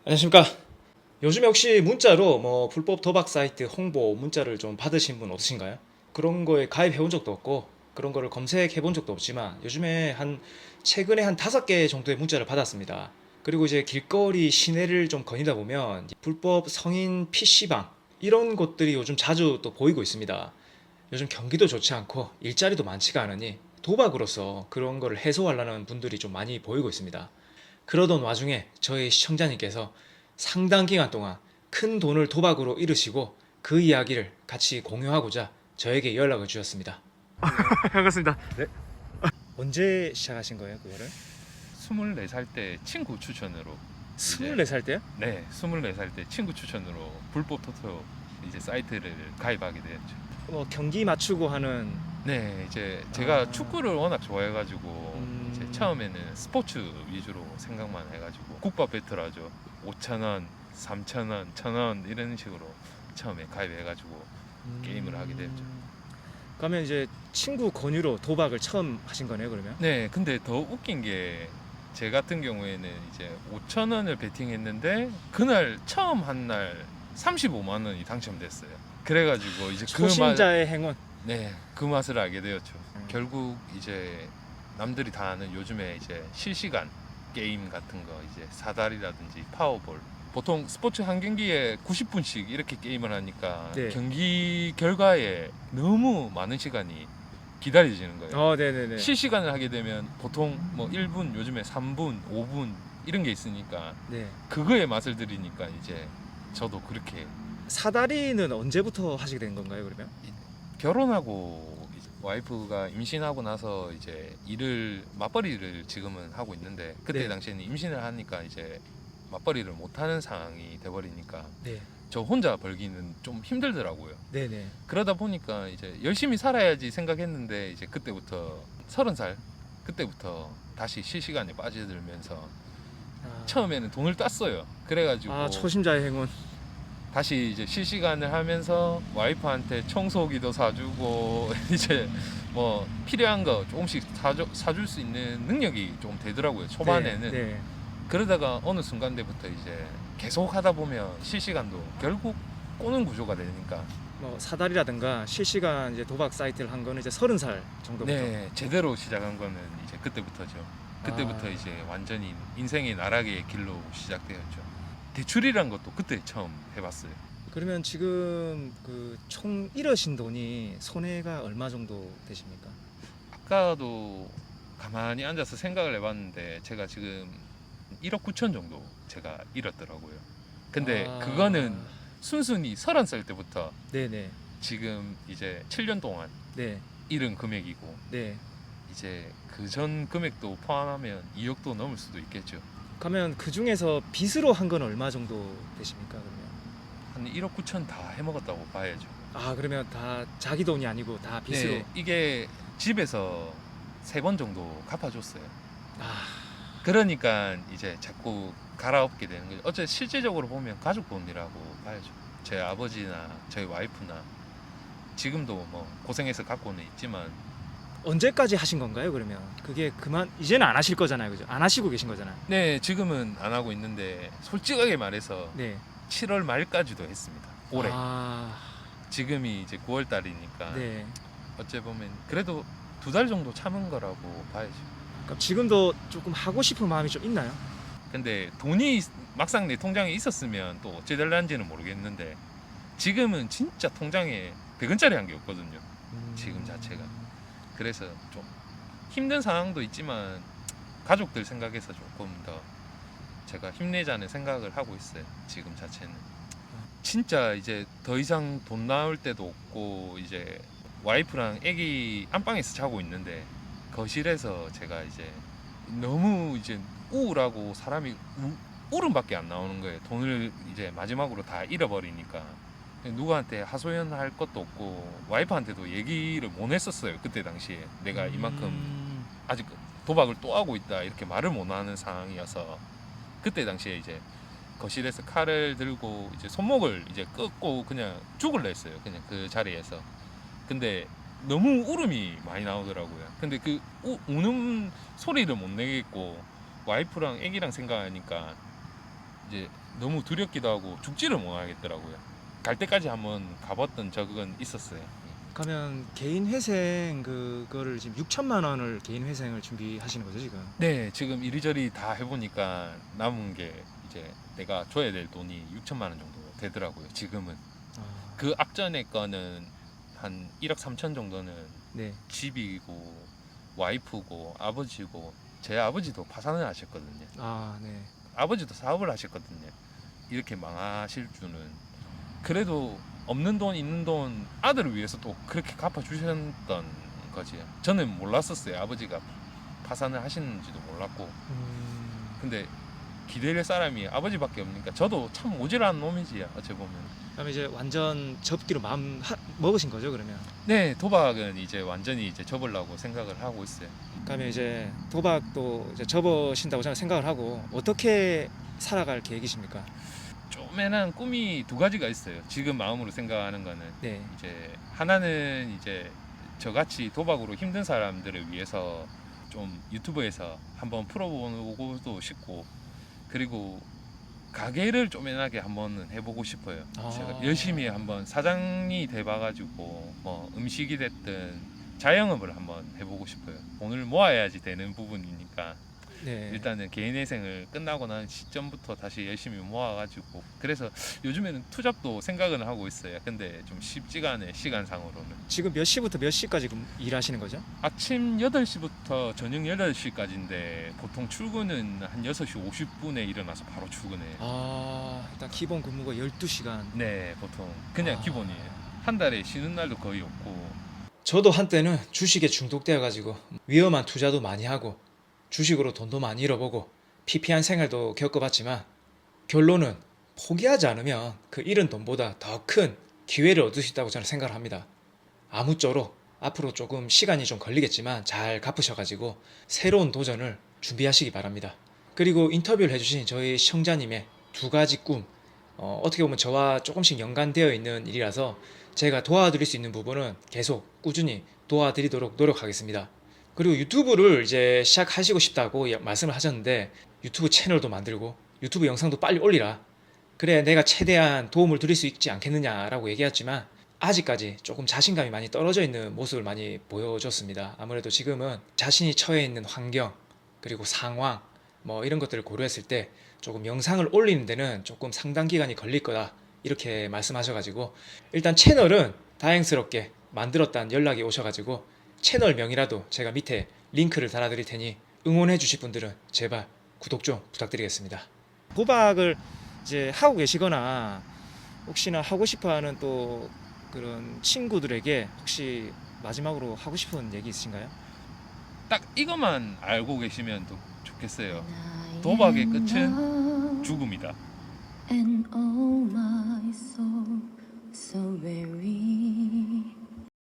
안녕하십니까. 요즘에 혹시 문자로 뭐 불법 도박 사이트 홍보 문자를 좀 받으신 분 없으신가요? 그런 거에 가입해 본 적도 없고 그런 거를 검색해 본 적도 없지만 요즘에 최근에 한 5개 정도의 문자를 받았습니다. 그리고 이제 길거리 시내를 좀 거니다 보면 불법 성인 PC방 이런 곳들이 요즘 자주 또 보이고 있습니다. 요즘 경기도 좋지 않고 일자리도 많지가 않으니 도박으로서 그런 거를 해소하려는 분들이 좀 많이 보이고 있습니다. 그러던 와중에 저희 시청자님께서 상당 기간 동안 큰 돈을 도박으로 잃으시고 그 이야기를 같이 공유하고자 저에게 연락을 주셨습니다. 반갑습니다. 네. 언제 시작하신 거예요, 그거를? 24살 때 친구 추천으로 24살 때요? 네, 24살 때 친구 추천으로 불법 토토 이제 사이트를 가입하게 되었죠. 뭐 경기 맞추고 하는. 네, 이제 제가 아. 축구를 워낙 좋아해가지고 이제 음. 처음에는 스포츠 위주로 생각만 해가지고 국밥 배틀하죠. 5,000원, 3,000원, 1,000원 이런 식으로 처음에 가입해가지고 게임을 하게 되었죠. 그러면 이제 친구 권유로 도박을 처음 하신 거네요, 그러면? 네, 근데 더 웃긴 게 제 같은 경우에는 이제 5,000원을 베팅했는데 그날 처음 한 날 35만 원이 당첨됐어요. 그래가지고 이제 초심자의 행운. 네, 그 맛을 알게 되었죠. 음. 결국 이제 남들이 다 아는 요즘에 이제 실시간 게임 같은 거 이제 사다리라든지 파워볼 보통 스포츠 한 경기에 90분씩 이렇게 게임을 하니까 네. 경기 결과에 너무 많은 시간이 기다려지는 거예요. 네네네. 실시간을 하게 되면 보통 뭐 1분, 요즘에 3분, 5분 이런 게 있으니까 네. 그거에 맛을 들이니까 이제 저도 그렇게 사다리는 언제부터 하시게 된 건가요, 그러면? 결혼하고 이제 와이프가 임신하고 나서 이제 일을 맞벌이를 지금은 하고 있는데 그때 네. 당시에는 임신을 하니까 이제 맞벌이를 못하는 상황이 돼버리니까 네. 저 혼자 벌기는 좀 힘들더라고요. 네네. 그러다 보니까 이제 열심히 살아야지 생각했는데 이제 그때부터 30살 그때부터 다시 실시간에 빠져들면서 처음에는 돈을 땄어요. 그래가지고 초심자의 행운. 다시 이제 실시간을 하면서 와이프한테 청소기도 사주고 이제 뭐 필요한 거 조금씩 사줄 수 있는 능력이 좀 되더라고요. 초반에는. 네, 네. 그러다가 어느 순간대부터 이제 계속 하다 보면 실시간도 결국 꼬는 구조가 되니까 뭐 사다리라든가 실시간 이제 도박 사이트를 한 거는 이제 30살 정도부터. 네, 제대로 시작한 거는 이제 그때부터죠. 그때부터 이제 완전히 인생의 나락의 길로 시작되었죠. 대출이란 것도 그때 처음 해봤어요. 그러면 지금 그 총 잃으신 돈이 손해가 얼마 정도 되십니까? 아까도 가만히 앉아서 생각을 해봤는데 제가 지금 1억 9천 정도 제가 잃었더라고요. 근데 그거는 순순히 30살 때부터 네네. 지금 이제 7년 동안 네. 잃은 금액이고 네. 이제 그 전 금액도 포함하면 2억도 넘을 수도 있겠죠. 그러면 그 중에서 빚으로 한 건 얼마 정도 되십니까, 그러면? 한 1억 9천 다 해먹었다고 봐야죠. 그러면 다 자기 돈이 아니고 다 빚으로. 네, 이게 집에서 3번 정도 갚아줬어요. 아. 그러니까 이제 자꾸 갈아엎게 되는 거죠. 어째 실질적으로 보면 가족 돈이라고 봐야죠. 제 아버지나 저희 와이프나 지금도 뭐 고생해서 갖고는 있지만 언제까지 하신 건가요, 그러면? 그게 그만 이제는 안 하실 거잖아요, 그죠? 안 하시고 계신 거잖아요. 네, 지금은 안 하고 있는데 솔직하게 말해서 네. 7월 말까지도 했습니다. 올해. 아. 지금이 이제 9월 달이니까 네. 어째 보면 그래도 2달 정도 참은 거라고 봐야죠. 그럼 지금도 조금 하고 싶은 마음이 좀 있나요? 근데 돈이 막상 내 통장에 있었으면 또 어찌 될란지는 모르겠는데 지금은 진짜 통장에 100원짜리 한 게 없거든요. 지금 자체가. 그래서 좀 힘든 상황도 있지만 가족들 생각해서 조금 더 제가 힘내자는 생각을 하고 있어요. 지금 자체는. 진짜 이제 더 이상 돈 나올 때도 없고 이제 와이프랑 애기 안방에서 자고 있는데 거실에서 제가 이제 너무 이제 우울하고 사람이 울음밖에 안 나오는 거예요. 돈을 이제 마지막으로 다 잃어버리니까 누구한테 하소연할 것도 없고 와이프한테도 얘기를 못 했었어요. 그때 당시에 내가 이만큼 아직 도박을 또 하고 있다 이렇게 말을 못 하는 상황이어서 그때 당시에 이제 거실에서 칼을 들고 이제 손목을 이제 끄고 그냥 죽을래 했어요. 그냥 그 자리에서. 근데 너무 울음이 많이 나오더라고요. 근데 그 우는 소리를 못 내겠고 와이프랑 애기랑 생각하니까 이제 너무 두렵기도 하고 죽지를 못하겠더라고요. 갈 때까지 한번 가봤던 적은 있었어요. 그러면 개인 회생 그거를 지금 6천만 원을 개인 회생을 준비하시는 거죠 지금? 네, 지금 이리저리 다 해보니까 남은 게 이제 내가 줘야 될 돈이 6천만 원 정도 되더라고요. 지금은. 아, 그 앞전에 거는 한 1억 3천 정도는 네. 집이고 와이프고 아버지고, 제 아버지도 파산을 하셨거든요. 아, 네. 아버지도 사업을 하셨거든요. 이렇게 망하실 줄은. 그래도 없는 돈 있는 돈 아들을 위해서 또 그렇게 갚아주셨던 거지. 저는 몰랐었어요. 아버지가 파산을 하시는지도 몰랐고. 근데 기댈 사람이 아버지밖에 없으니까 저도 참 모질한 놈이지 어찌 보면. 그럼 이제 완전 접기로 마음 먹으신 거죠 그러면? 네, 도박은 이제 완전히 이제 접으려고 생각을 하고 있어요. 그러면 이제 도박도 이제 접으신다고 저는 생각을 하고 어떻게 살아갈 계획이십니까? 쪼매난 꿈이 두 가지가 있어요. 지금 마음으로 생각하는 거는 네. 이제 하나는 이제 저같이 도박으로 힘든 사람들을 위해서 좀 유튜브에서 한번 풀어보고도 싶고, 그리고 가게를 쪼매나게 한번 해보고 싶어요. 아. 제가 열심히 한번 사장이 돼봐가지고 뭐 음식이 됐든 자영업을 한번 해보고 싶어요. 돈을 모아야지 되는 부분이니까 네. 일단은 개인회생을 끝나고 난 시점부터 다시 열심히 모아가지고, 그래서 요즘에는 투잡도 생각은 하고 있어요. 근데 좀 쉽지가 않아요, 시간상으로는. 지금 몇 시부터 몇 시까지 일하시는 거죠? 아침 8시부터 저녁 8시까지인데 보통 출근은 한 6시 50분에 일어나서 바로 출근해요. 아, 일단 기본 근무가 12시간. 네, 보통 그냥 아. 기본이에요. 한 달에 쉬는 날도 거의 없고. 저도 한때는 주식에 중독되어 가지고 위험한 투자도 많이 하고 주식으로 돈도 많이 잃어보고 피폐한 생활도 겪어봤지만 결론은 포기하지 않으면 그 잃은 돈보다 더 큰 기회를 얻을 수 있다고 저는 생각을 합니다. 아무쪼록 앞으로 조금 시간이 좀 걸리겠지만 잘 갚으셔가지고 새로운 도전을 준비하시기 바랍니다. 그리고 인터뷰를 해주신 저희 시청자님의 두 가지 꿈, 어떻게 보면 저와 조금씩 연관되어 있는 일이라서 제가 도와드릴 수 있는 부분은 계속 꾸준히 도와드리도록 노력하겠습니다. 그리고 유튜브를 이제 시작하시고 싶다고 말씀을 하셨는데 유튜브 채널도 만들고 유튜브 영상도 빨리 올리라. 그래 내가 최대한 도움을 드릴 수 있지 않겠느냐라고 얘기했지만 아직까지 조금 자신감이 많이 떨어져 있는 모습을 많이 보여줬습니다. 아무래도 지금은 자신이 처해 있는 환경 그리고 상황 뭐 이런 것들을 고려했을 때 조금 영상을 올리는 데는 조금 상당 기간이 걸릴 거다 이렇게 말씀하셔가지고 일단 채널은 다행스럽게 만들었다는 연락이 오셔가지고 채널명이라도 제가 밑에 링크를 달아드릴 테니 응원해 주실 분들은 제발 구독 좀 부탁드리겠습니다. 도박을 이제 하고 계시거나 혹시나 하고 싶어하는 또 그런 친구들에게 혹시 마지막으로 하고 싶은 얘기 있으신가요? 딱 이것만 알고 계시면 또 좋겠어요. 도박의 끝은 죽음이다. And oh my soul, so weary.